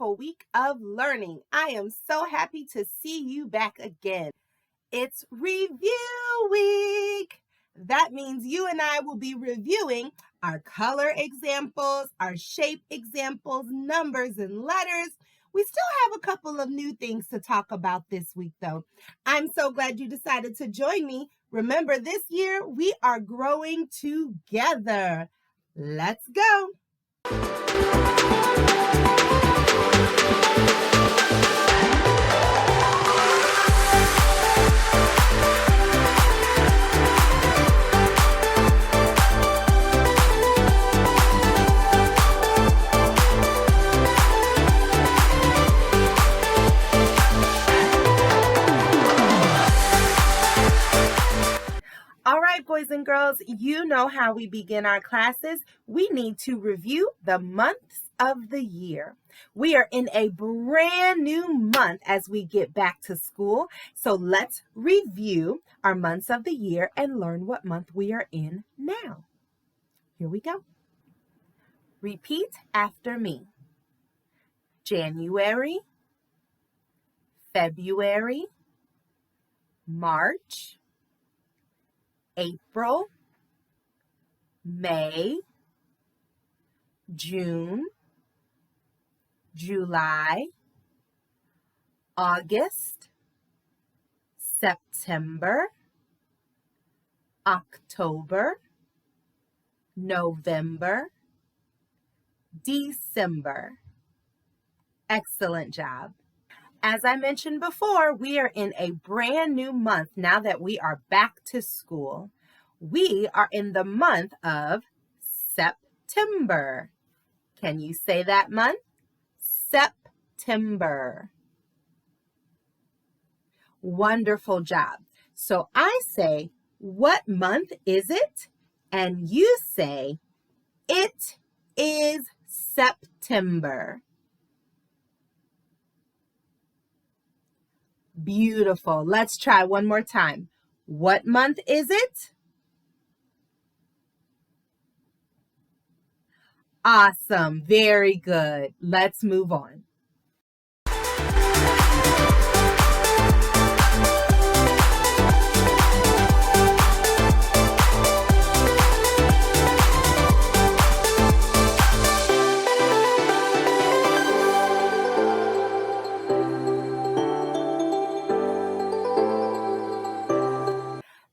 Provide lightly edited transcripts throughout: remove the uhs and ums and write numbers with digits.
wonderful week of learning. I am so happy to see you back again. It's review week. That means you and I will be reviewing our color examples, our shape examples, numbers and letters. We still have a couple of new things to talk about this week, though. I'm so glad you decided to join me. Remember, this year we are growing together. Let's go. All right, boys and girls, you know how we begin our classes. We need to review the months of the year. We are in a brand new month as we get back to school. So let's review our months of the year and learn what month we are in now. Here we go. Repeat after me. January, February, March, April, May, June, July, August, September, October, November, December. Excellent job. As I mentioned before, we are in a brand new month now that we are back to school. We are in the month of September. Can you say that month? September. Wonderful job. So I say, what month is it? And you say, it is September. Beautiful. Let's try one more time. What month is it? Awesome. Very good. Let's move on.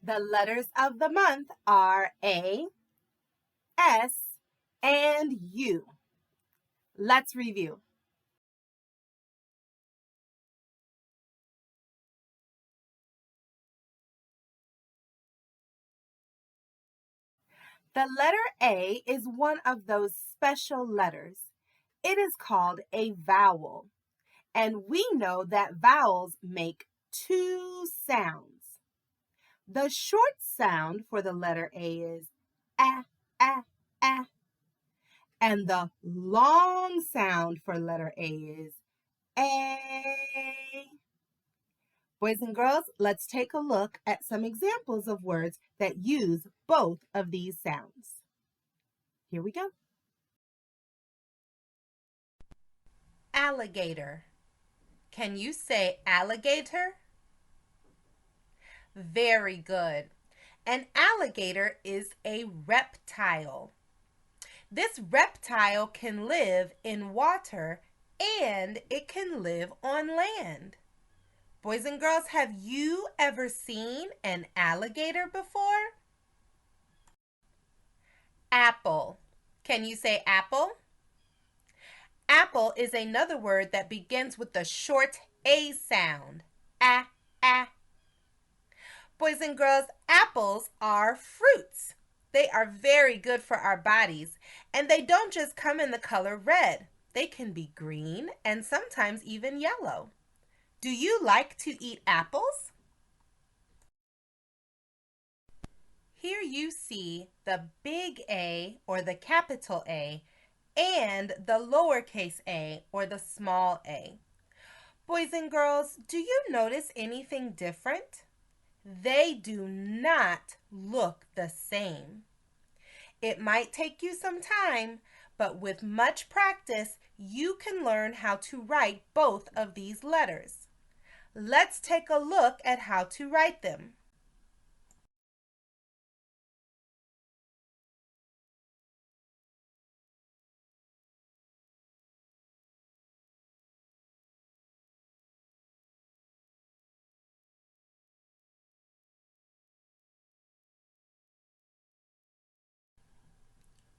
The letters of the month are A, S, and U. Let's review. The letter A is one of those special letters. It is called a vowel, and we know that vowels make two sounds. The short sound for the letter A is A, A, A. And the long sound for letter A is A. Boys and girls, let's take a look at some examples of words that use both of these sounds. Here we go. Alligator. Can you say alligator? Very good. An alligator is a reptile. This reptile can live in water and it can live on land. Boys and girls, have you ever seen an alligator before? Apple. Can you say apple? Apple is another word that begins with the short A sound. A, A. Boys and girls, apples are fruits. They are very good for our bodies, and they don't just come in the color red. They can be green and sometimes even yellow. Do you like to eat apples? Here you see the big A or the capital A and the lowercase a or the small a. Boys and girls, do you notice anything different? They do not look the same. It might take you some time, but with much practice, you can learn how to write both of these letters. Let's take a look at how to write them.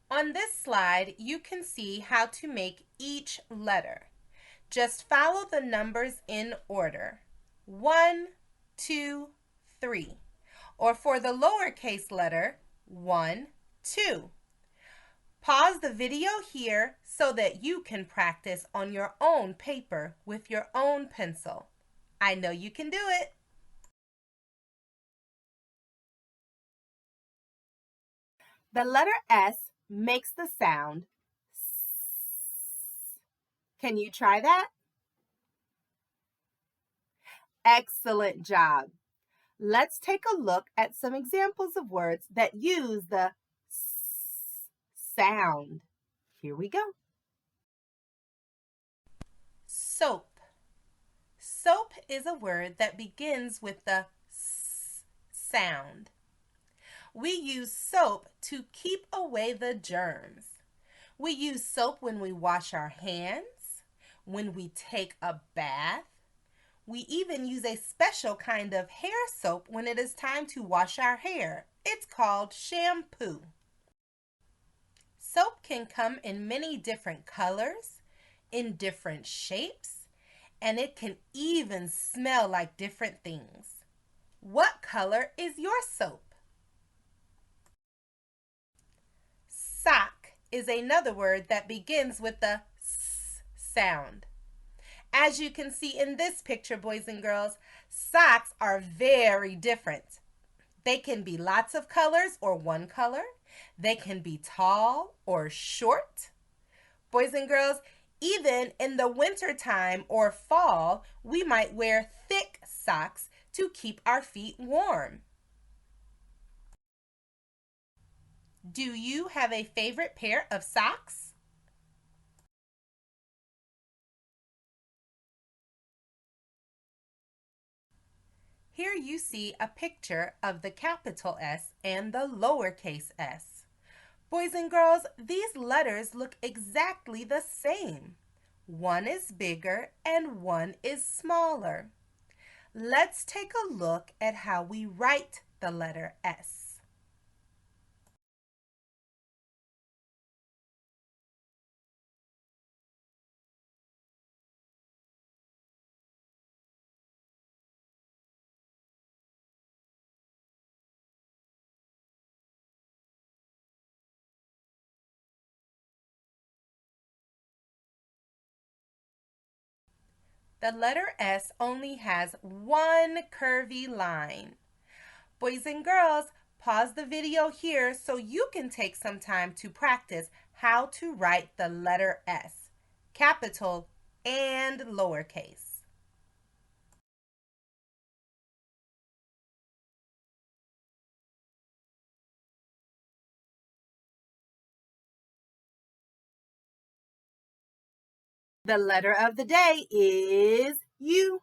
On this slide, you can see how to make each letter. Just follow the numbers in order. 1, 2, 3. Or for the lowercase letter, 1, 2. Pause the video here so that you can practice on your own paper with your own pencil. I know you can do it. The letter S makes the sound S. Can you try that? Excellent job. Let's take a look at some examples of words that use the S sound. Here we go. Soap. Soap is a word that begins with the S sound. We use soap to keep away the germs. We use soap when we wash our hands, when we take a bath. We even use a special kind of hair soap when it is time to wash our hair. It's called shampoo. Soap can come in many different colors, in different shapes, and it can even smell like different things. What color is your soap? Sock is another word that begins with the S sound. As you can see in this picture, boys and girls, socks are very different. They can be lots of colors or one color. They can be tall or short. Boys and girls, even in the winter time or fall, we might wear thick socks to keep our feet warm. Do you have a favorite pair of socks? Here you see a picture of the capital S and the lowercase s. Boys and girls, these letters look exactly the same. One is bigger and one is smaller. Let's take a look at how we write the letter S. The letter S only has one curvy line. Boys and girls, pause the video here so you can take some time to practice how to write the letter S, capital and lowercase. The letter of the day is U.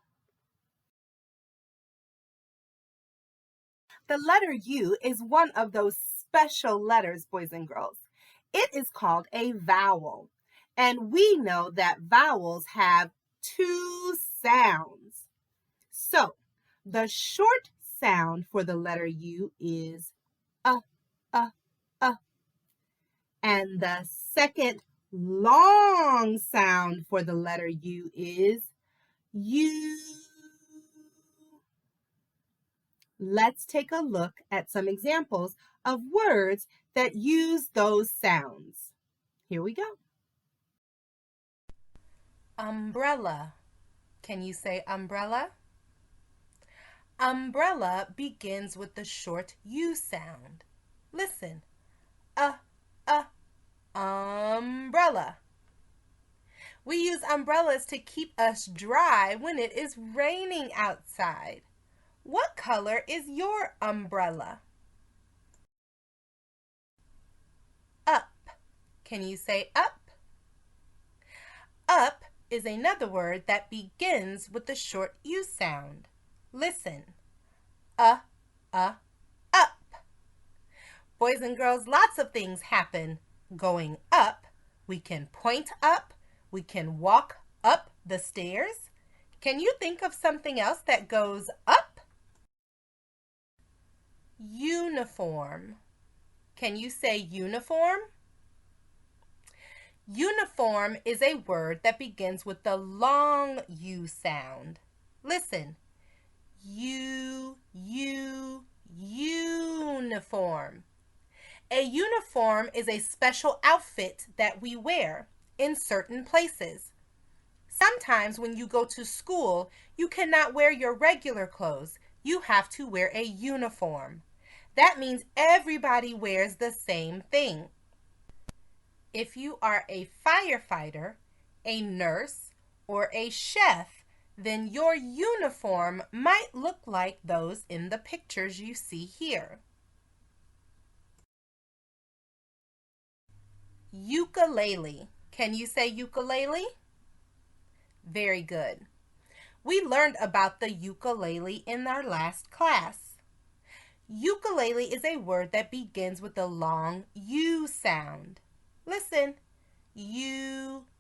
The letter U is one of those special letters, boys and girls. It is called a vowel. And we know that vowels have two sounds. So, the short sound for the letter U is uh, uh, uh. And the second long sound for the letter U is U. Let's take a look at some examples of words that use those sounds. Here we go. Umbrella. Can you say umbrella? Umbrella begins with the short U sound. Listen. Uh, umbrella. We use umbrellas to keep us dry when it is raining outside. What color is your umbrella? Up. Can you say up? Up is another word that begins with the short U sound. Listen. Uh, up. Boys and girls, lots of things happen going up. We can point up. We can walk up the stairs. Can you think of something else that goes up? Uniform. Can you say uniform? Uniform is a word that begins with the long U sound. Listen. Uniform. A uniform is a special outfit that we wear in certain places. Sometimes when you go to school, you cannot wear your regular clothes. You have to wear a uniform. That means everybody wears the same thing. If you are a firefighter, a nurse, or a chef, then your uniform might look like those in the pictures you see here. Ukulele. Can you say ukulele? Very good. We learned about the ukulele in our last class. Ukulele is a word that begins with the long U sound. Listen. Ukulele.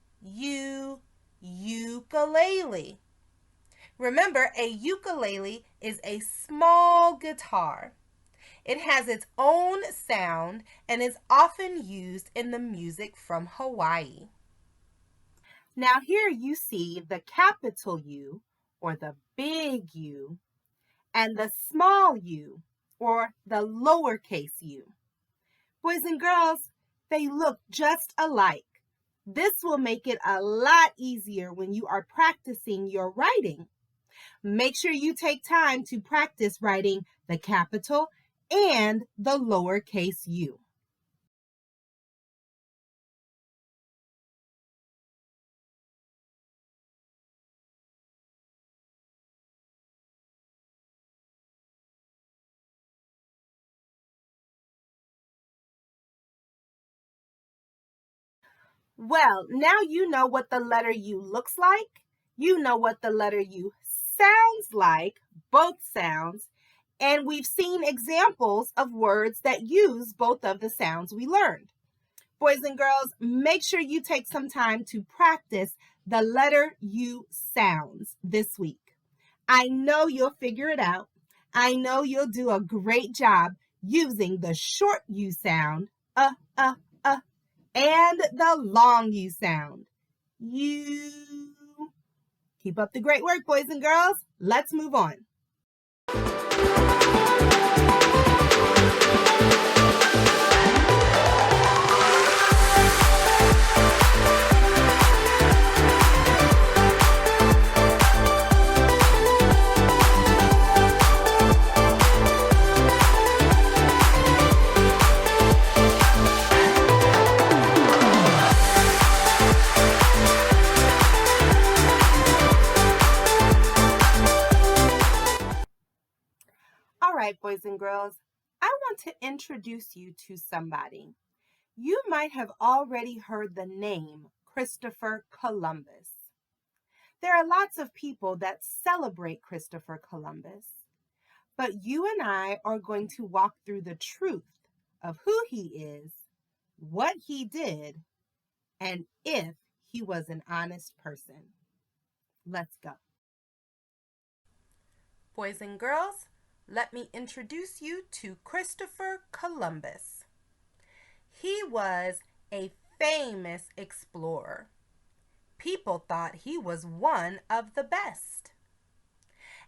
Remember, a ukulele is a small guitar. It has its own sound and is often used in the music from Hawaii. Now here you see the capital U, or the big U, and the small u, or the lowercase u. Boys and girls, they look just alike. This will make it a lot easier when you are practicing your writing. Make sure you take time to practice writing the capital and the lowercase u. Well, now you know what the letter U looks like. You know what the letter U sounds like, both sounds, and we've seen examples of words that use both of the sounds we learned. Boys and girls, make sure you take some time to practice the letter U sounds this week. I know you'll figure it out. I know you'll do a great job using the short U sound, and the long U sound. You. Keep up the great work, boys and girls. Let's move on. All right, boys and girls, I want to introduce you to somebody. You might have already heard the name Christopher Columbus. There are lots of people that celebrate Christopher Columbus, but you and I are going to walk through the truth of who he is, what he did, and if he was an honest person. Let's go. Boys and girls, let me introduce you to Christopher Columbus. He was a famous explorer. People thought he was one of the best.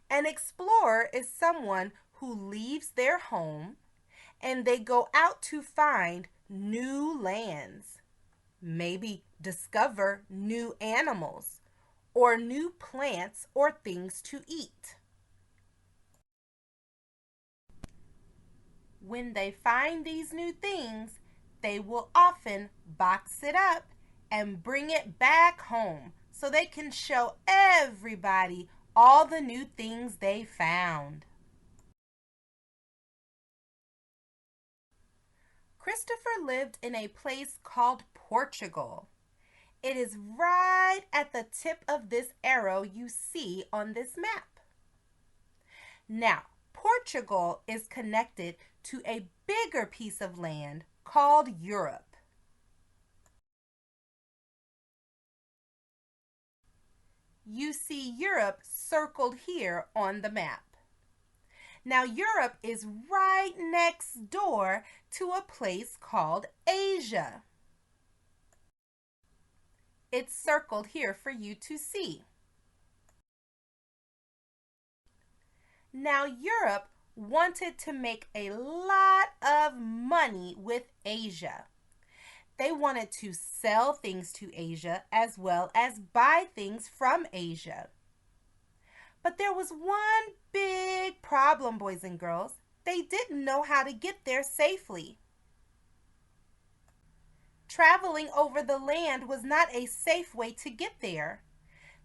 An explorer is someone who leaves their home and they go out to find new lands, maybe discover new animals or new plants or things to eat. When they find these new things, they will often box it up and bring it back home so they can show everybody all the new things they found. Christopher lived in a place called Portugal. It is right at the tip of this arrow you see on this map. Now, Portugal is connected to a bigger piece of land called Europe. You see Europe circled here on the map. Now, Europe is right next door to a place called Asia. It's circled here for you to see. Now, Europe wanted to make a lot of money with Asia. They wanted to sell things to Asia as well as buy things from Asia. But there was one big problem, boys and girls. They didn't know how to get there safely. Traveling over the land was not a safe way to get there.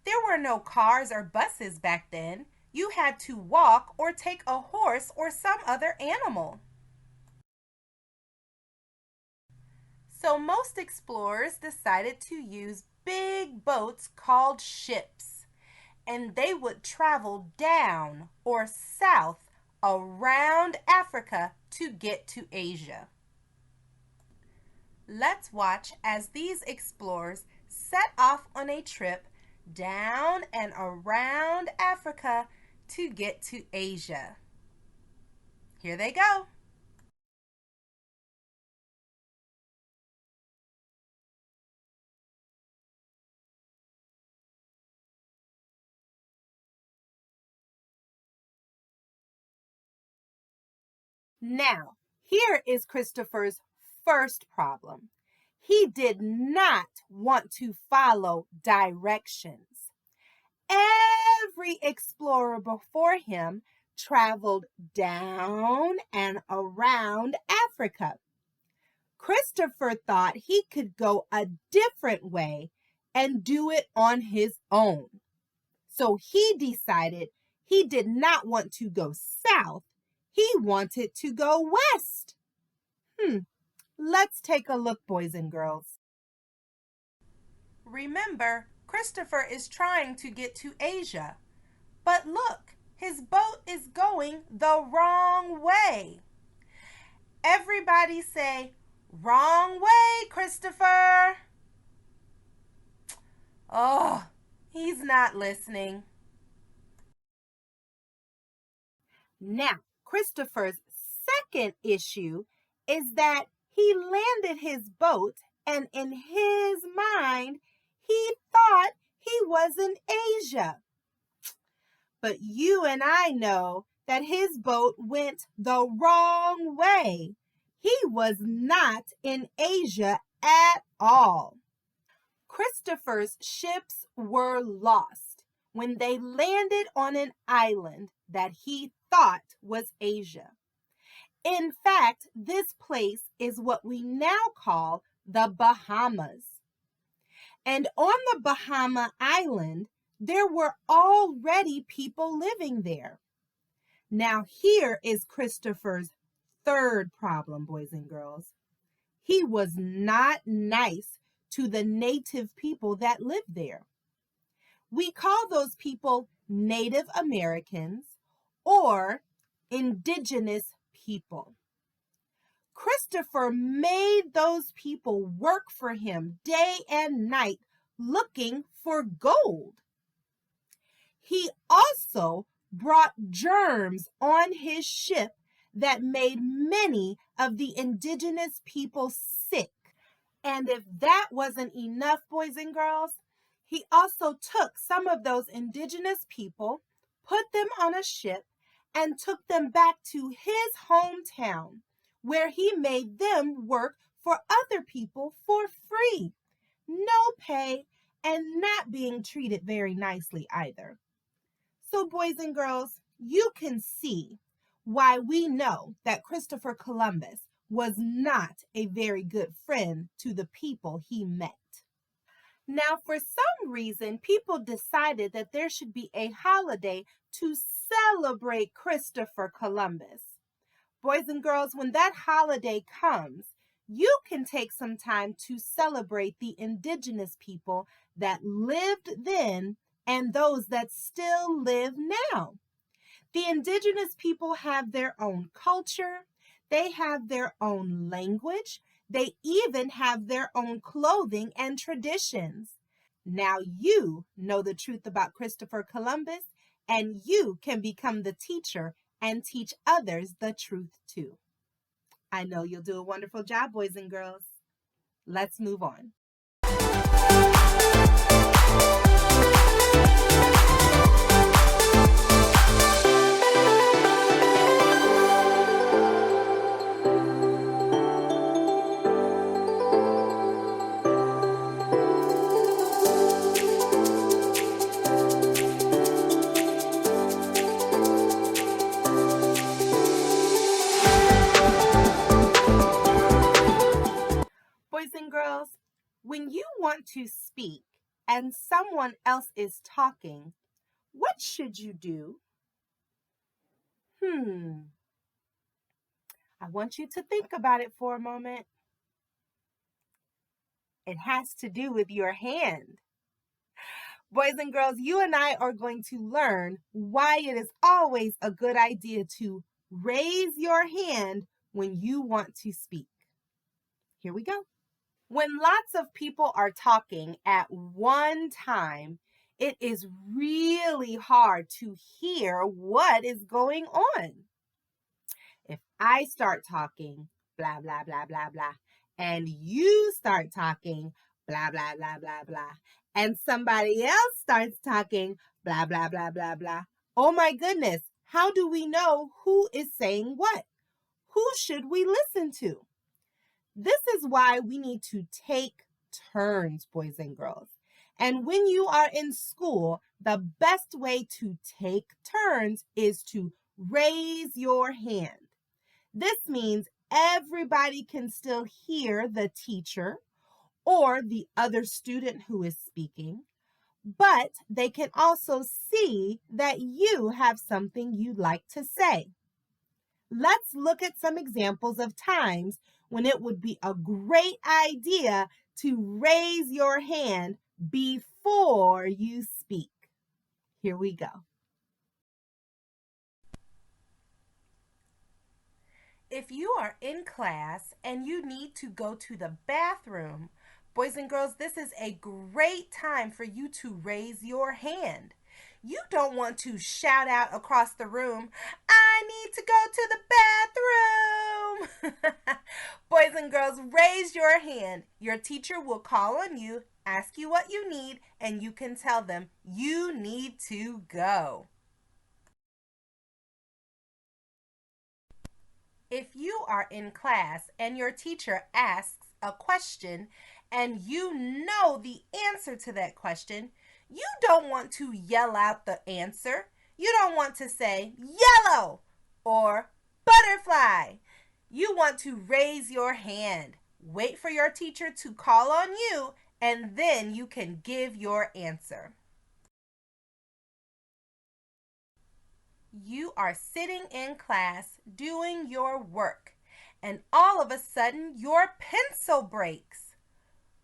There were no cars or buses back then. You had to walk or take a horse or some other animal. So most explorers decided to use big boats called ships, and they would travel down or south around Africa to get to Asia. Let's watch as these explorers set off on a trip down and around Africa to get to Asia. Here they go. Now, here is Christopher's first problem. He did not want to follow directions. Every explorer before him traveled down and around Africa. Christopher thought he could go a different way and do it on his own. So he decided he did not want to go south. He wanted to go west. Let's take a look, boys and girls. Remember, Christopher is trying to get to Asia. But look, his boat is going the wrong way. Everybody say, "Wrong way, Christopher." Oh, he's not listening. Now, Christopher's second issue is that he landed his boat and in his mind, he thought he was in Asia. But you and I know that his boat went the wrong way. He was not in Asia at all. Christopher's ships were lost when they landed on an island that he thought was Asia. In fact, this place is what we now call the Bahamas. And on the Bahama Island, there were already people living there. Now here is Christopher's third problem, boys and girls. He was not nice to the native people that lived there. We call those people Native Americans or indigenous people. Christopher made those people work for him day and night looking for gold. He also brought germs on his ship that made many of the indigenous people sick. And if that wasn't enough, boys and girls, he also took some of those indigenous people, put them on a ship, and took them back to his hometown, where he made them work for other people for free. No pay and not being treated very nicely either. So, boys and girls, you can see why we know that Christopher Columbus was not a very good friend to the people he met. Now, for some reason, people decided that there should be a holiday to celebrate Christopher Columbus. Boys and girls, when that holiday comes, you can take some time to celebrate the indigenous people that lived then and those that still live now. The indigenous people have their own culture, they have their own language, they even have their own clothing and traditions. Now you know the truth about Christopher Columbus, and you can become the teacher and teach others the truth too. I know you'll do a wonderful job, boys and girls. Let's move on. Boys and girls, when you want to speak and someone else is talking, what should you do? I want you to think about it for a moment. It has to do with your hand. Boys and girls, you and I are going to learn why it is always a good idea to raise your hand when you want to speak. Here we go. When lots of people are talking at one time, it is really hard to hear what is going on. If I start talking, blah, blah, blah, blah, blah, and you start talking, blah, blah, blah, blah, blah, and somebody else starts talking, blah, blah, blah, blah, blah, oh my goodness, how do we know who is saying what? Who should we listen to? This is why we need to take turns, boys and girls. And when you are in school, the best way to take turns is to raise your hand. This means everybody can still hear the teacher or the other student who is speaking, but they can also see that you have something you'd like to say. Let's look at some examples of times when it would be a great idea to raise your hand before you speak. Here we go. If you are in class and you need to go to the bathroom, boys and girls, this is a great time for you to raise your hand. You don't want to shout out across the room, I need to go to the bathroom. Boys and girls, raise your hand. Your teacher will call on you, ask you what you need, and you can tell them you need to go. If you are in class and your teacher asks a question and you know the answer to that question, you don't want to yell out the answer. You don't want to say yellow or butterfly. You want to raise your hand. Wait for your teacher to call on you, and then you can give your answer. You are sitting in class doing your work, and all of a sudden your pencil breaks.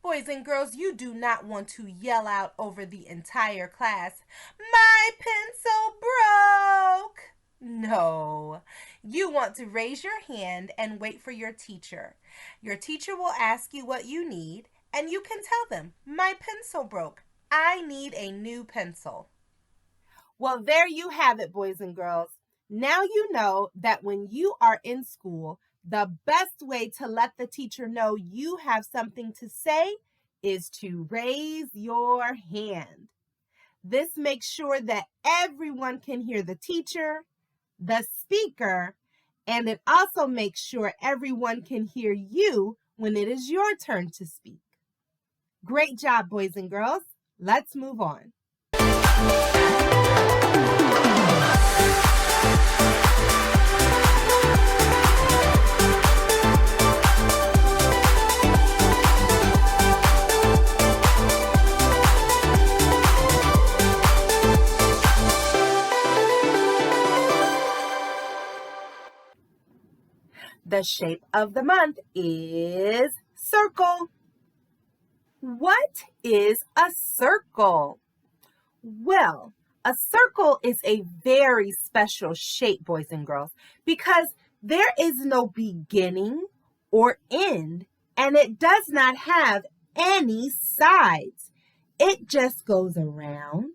Boys and girls, you do not want to yell out over the entire class, my pencil broke! No, you want to raise your hand and wait for your teacher. Your teacher will ask you what you need, and you can tell them, my pencil broke. I need a new pencil. Well, there you have it, boys and girls. Now you know that when you are in school, the best way to let the teacher know you have something to say is to raise your hand. This makes sure that everyone can hear the teacher, the speaker, and it also makes sure everyone can hear you when it is your turn to speak. Great job, boys and girls. Let's move on. The shape of the month is circle. What is a circle? Well, a circle is a very special shape, boys and girls, because there is no beginning or end, and it does not have any sides. It just goes around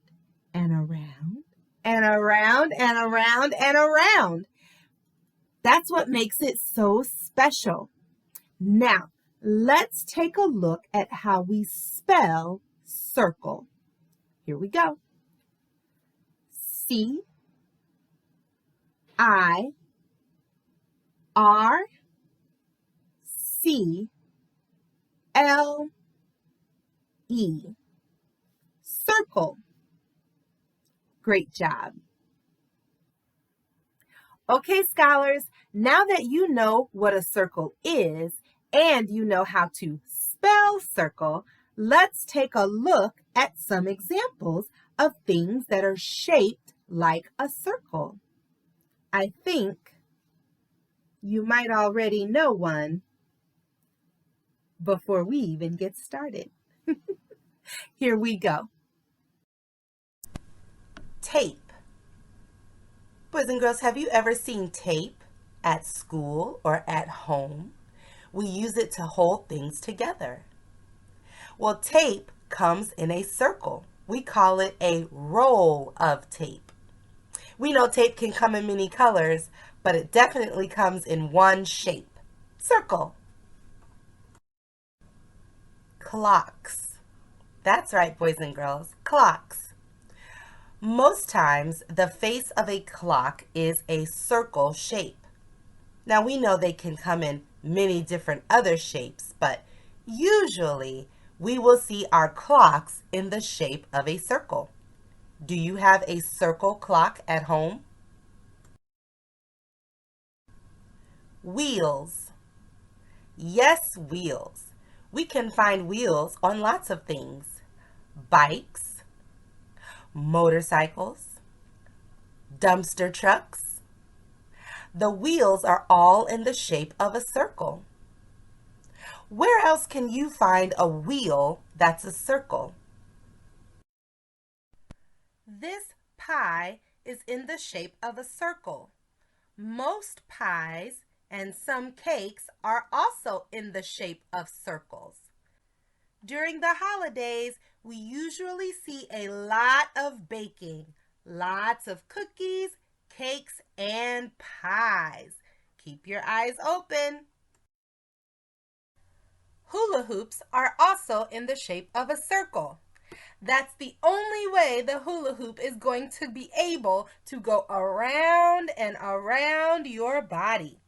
and around and around and around and around. That's what makes it so special. Now, let's take a look at how we spell circle. Here we go. C-I-R-C-L-E. Circle. Great job. Okay, scholars, now that you know what a circle is and you know how to spell circle, let's take a look at some examples of things that are shaped like a circle. I think you might already know one before we even get started. Here we go. Tape. Boys and girls, have you ever seen tape at school or at home? We use it to hold things together. Well, tape comes in a circle. We call it a roll of tape. We know tape can come in many colors, but it definitely comes in one shape. Circle. Clocks. That's right, boys and girls, clocks. Most times, the face of a clock is a circle shape. Now, we know they can come in many different other shapes, but usually we will see our clocks in the shape of a circle. Do you have a circle clock at home? Wheels. Yes, wheels. We can find wheels on lots of things. Bikes, motorcycles, dumpster trucks. The wheels are all in the shape of a circle. Where else can you find a wheel that's a circle? This pie is in the shape of a circle. Most pies and some cakes are also in the shape of circles. During the holidays, we usually see a lot of baking, lots of cookies, cakes, and pies. Keep your eyes open. Hula hoops are also in the shape of a circle. That's the only way the hula hoop is going to be able to go around and around your body.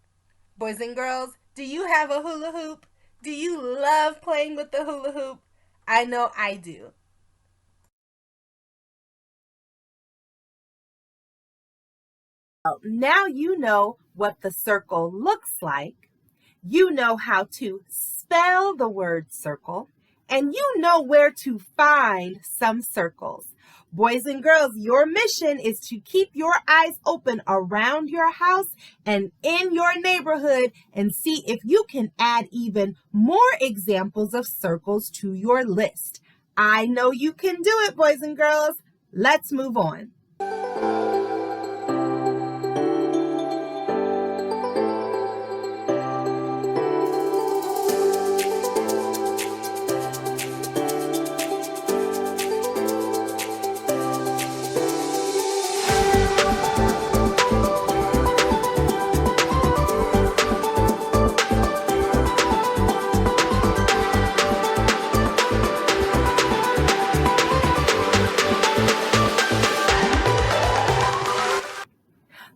Boys and girls, do you have a hula hoop? Do you love playing with the hula hoop? I know I do. Now you know what the circle looks like. You know how to spell the word circle, and you know where to find some circles. Boys and girls, your mission is to keep your eyes open around your house and in your neighborhood and see if you can add even more examples of circles to your list. I know you can do it, boys and girls. Let's move on.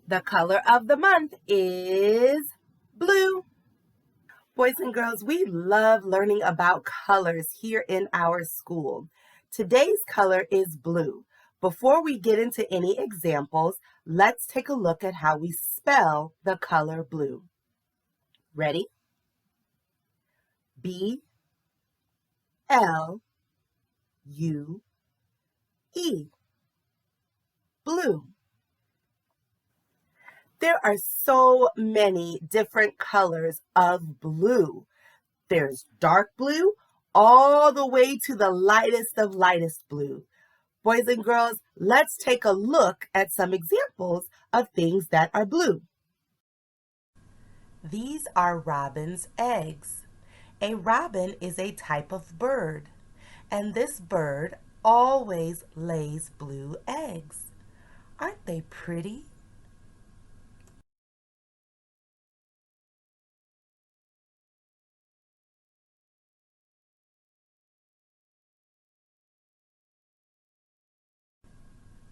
The color of the month is blue. Boys and girls, we love learning about colors here in our school. Today's color is blue. Before we get into any examples, let's take a look at how we spell the color blue. Ready? B-L-U-E. Blue. There are so many different colors of blue. There's dark blue all the way to the lightest of lightest blue. Boys and girls, let's take a look at some examples of things that are blue. These are robin's eggs. A robin is a type of bird, and this bird always lays blue eggs. Aren't they pretty?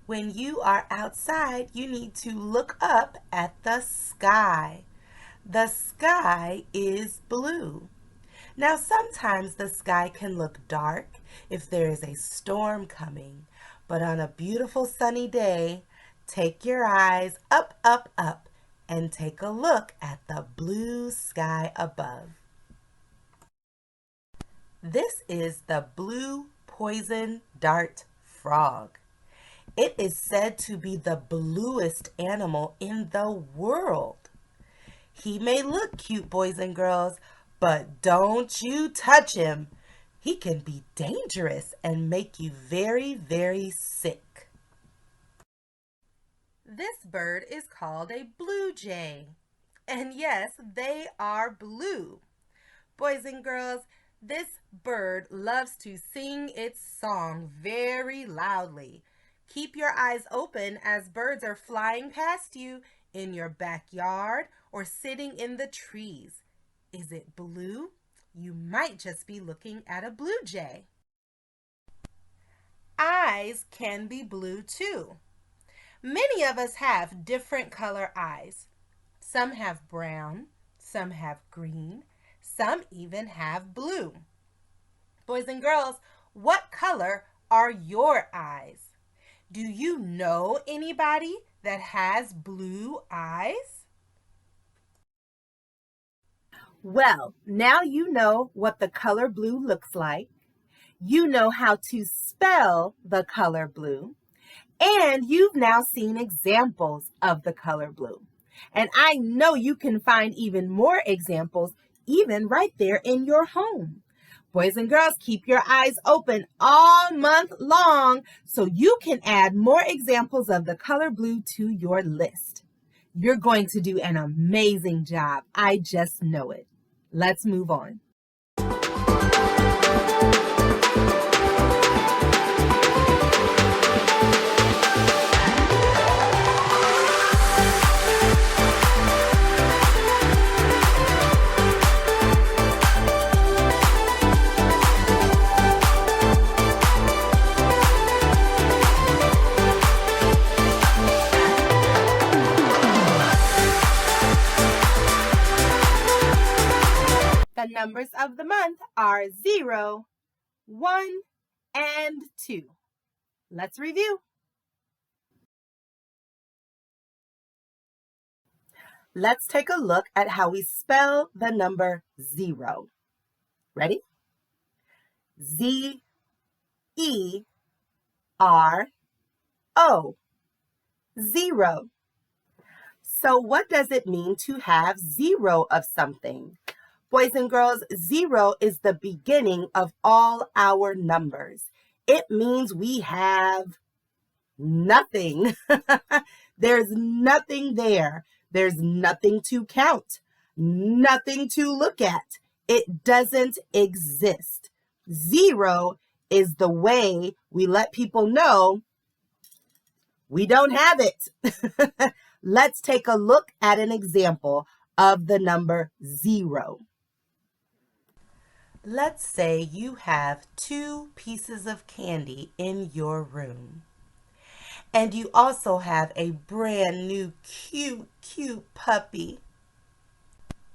When you are outside, you need to look up at the sky. The sky is blue. Now, sometimes the sky can look dark if there is a storm coming, but on a beautiful sunny day, take your eyes up, up, up, and take a look at the blue sky above. This is the blue poison dart frog. It is said to be the bluest animal in the world. He may look cute, boys and girls, but don't you touch him. He can be dangerous and make you very, very sick. This bird is called a blue jay. And yes, they are blue. Boys and girls, this bird loves to sing its song very loudly. Keep your eyes open as birds are flying past you in your backyard or sitting in the trees. Is it blue? You might just be looking at a blue jay. Eyes can be blue too. Many of us have different color eyes. Some have brown, some have green, some even have blue. Boys and girls, what color are your eyes? Do you know anybody that has blue eyes? Well, now you know what the color blue looks like. You know how to spell the color blue. And you've now seen examples of the color blue. And I know you can find even more examples even right there in your home. Boys and girls, keep your eyes open all month long so you can add more examples of the color blue to your list. You're going to do an amazing job. I just know it. Let's move on. The numbers of the month are 0, 1, and 2. Let's review. Let's take a look at how we spell the number 0. Ready? Z-E-R-O. 0. So what does it mean to have 0 of something? Boys and girls, 0 is the beginning of all our numbers. It means we have nothing. There's nothing there. There's nothing to count, nothing to look at. It doesn't exist. 0 is the way we let people know we don't have it. Let's take a look at an example of the number 0. Let's say you have 2 pieces of candy in your room. And you also have a brand new cute puppy.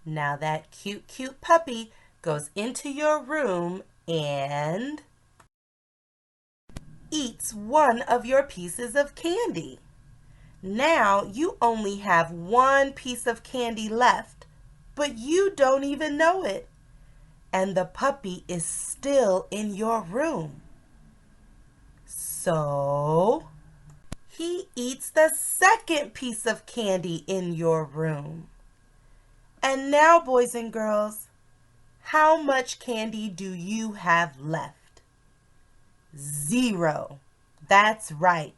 Now that cute puppy goes into your room and eats one of your pieces of candy. Now you only have 1 piece of candy left, but you don't even know it. And the puppy is still in your room. So He eats the second piece of candy in your room. And now, boys and girls, how much candy do you have left? 0. That's right.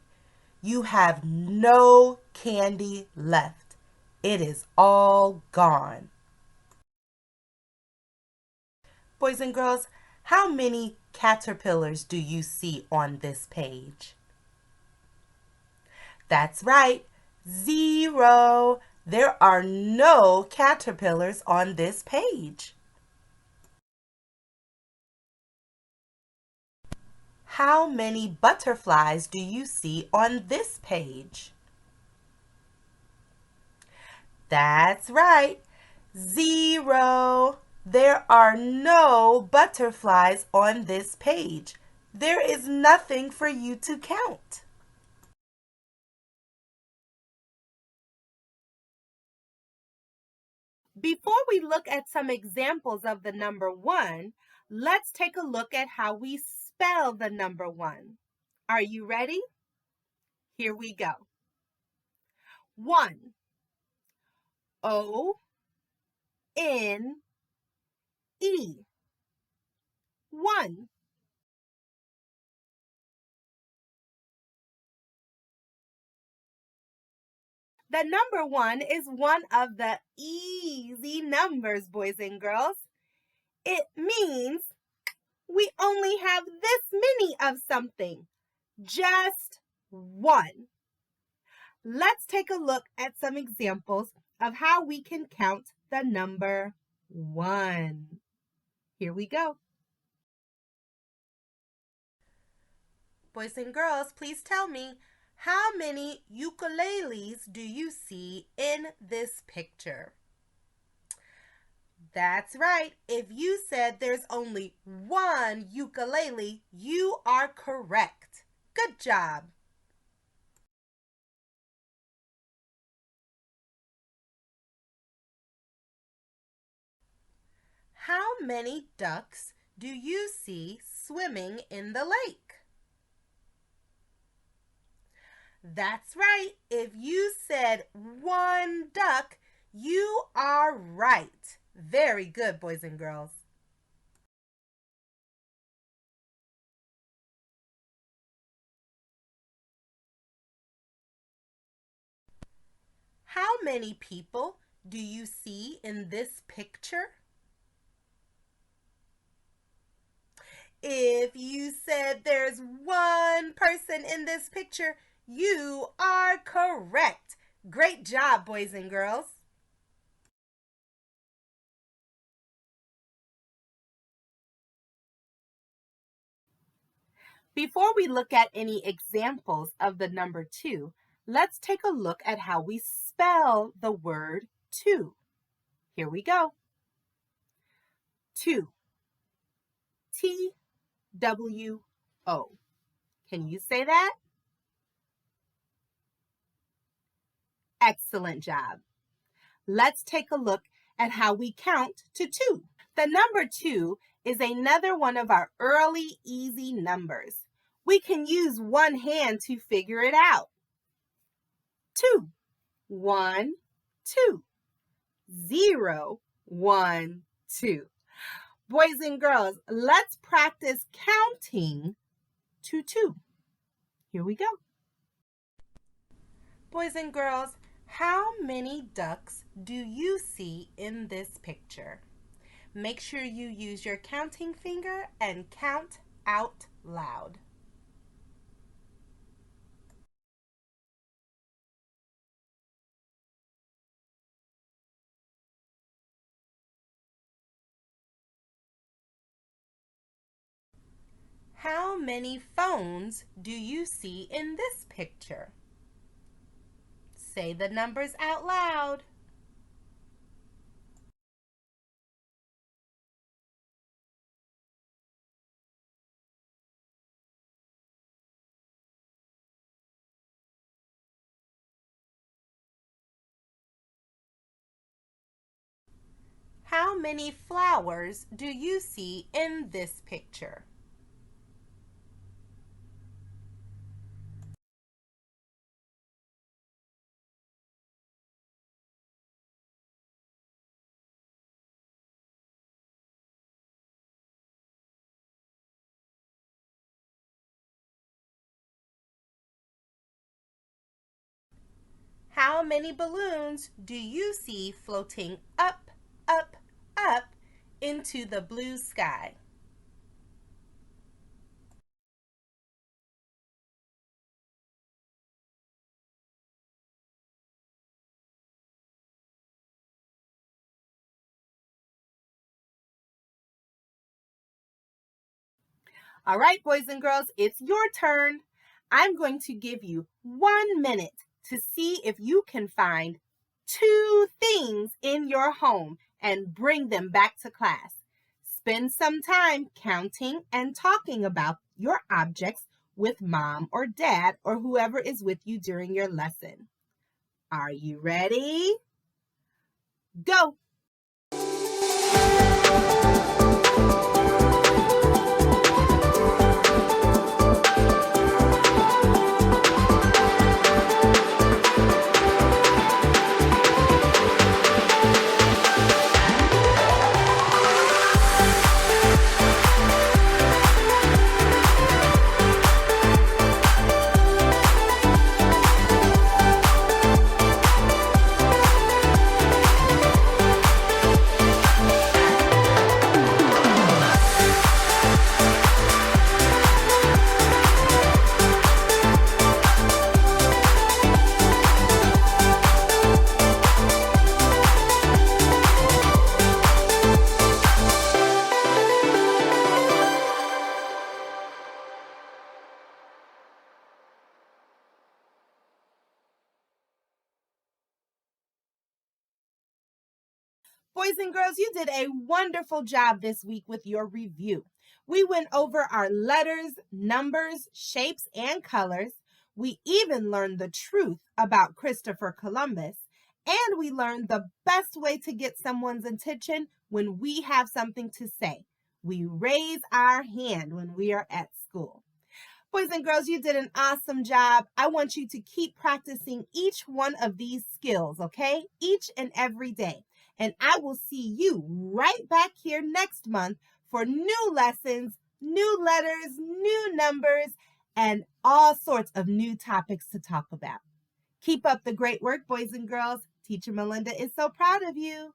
You have no candy left. It is all gone. Boys and girls, how many caterpillars do you see on this page? That's right, 0. There are no caterpillars on this page. How many butterflies do you see on this page? That's right, 0. There are no butterflies on this page. There is nothing for you to count. Before we look at some examples of the number 1, let's take a look at how we spell the number 1. Are you ready? Here we go. 1. O-N-E. 1. The number 1 is one of the easy numbers, boys and girls. It means we only have this many of something, just 1. Let's take a look at some examples of how we can count the number 1. Here we go. Boys and girls, please tell me, how many ukuleles do you see in this picture? That's right. If you said there's only 1 ukulele, you are correct. Good job. How many ducks do you see swimming in the lake? That's right. If you said 1 duck, you are right. Very good, boys and girls. How many people do you see in this picture? If you said there's 1 person in this picture, you are correct. Great job, boys and girls. Before we look at any examples of the number 2, let's take a look at how we spell the word 2. Here we go. 2. T-W-O. Can you say that? Excellent job. Let's take a look at how we count to 2. The number 2 is another one of our early easy numbers. We can use one hand to figure it out. 2, 1, 2, 0, 1, 2. Boys and girls, let's practice counting to 2. Here we go. Boys and girls, how many ducks do you see in this picture? Make sure you use your counting finger and count out loud. How many phones do you see in this picture? Say the numbers out loud. How many flowers do you see in this picture? How many balloons do you see floating up, up, up into the blue sky? All right, boys and girls, it's your turn. I'm going to give you 1 minute to see if you can find 2 things in your home and bring them back to class. Spend some time counting and talking about your objects with mom or dad or whoever is with you during your lesson. Are you ready? Go! Boys and girls, you did a wonderful job this week with your review. We went over our letters, numbers, shapes, and colors. We even learned the truth about Christopher Columbus. And we learned the best way to get someone's attention when we have something to say. We raise our hand when we are at school. Boys and girls, you did an awesome job. I want you to keep practicing each one of these skills, okay? Each and every day. And I will see you right back here next month for new lessons, new letters, new numbers, and all sorts of new topics to talk about. Keep up the great work, boys and girls. Teacher Melinda is so proud of you.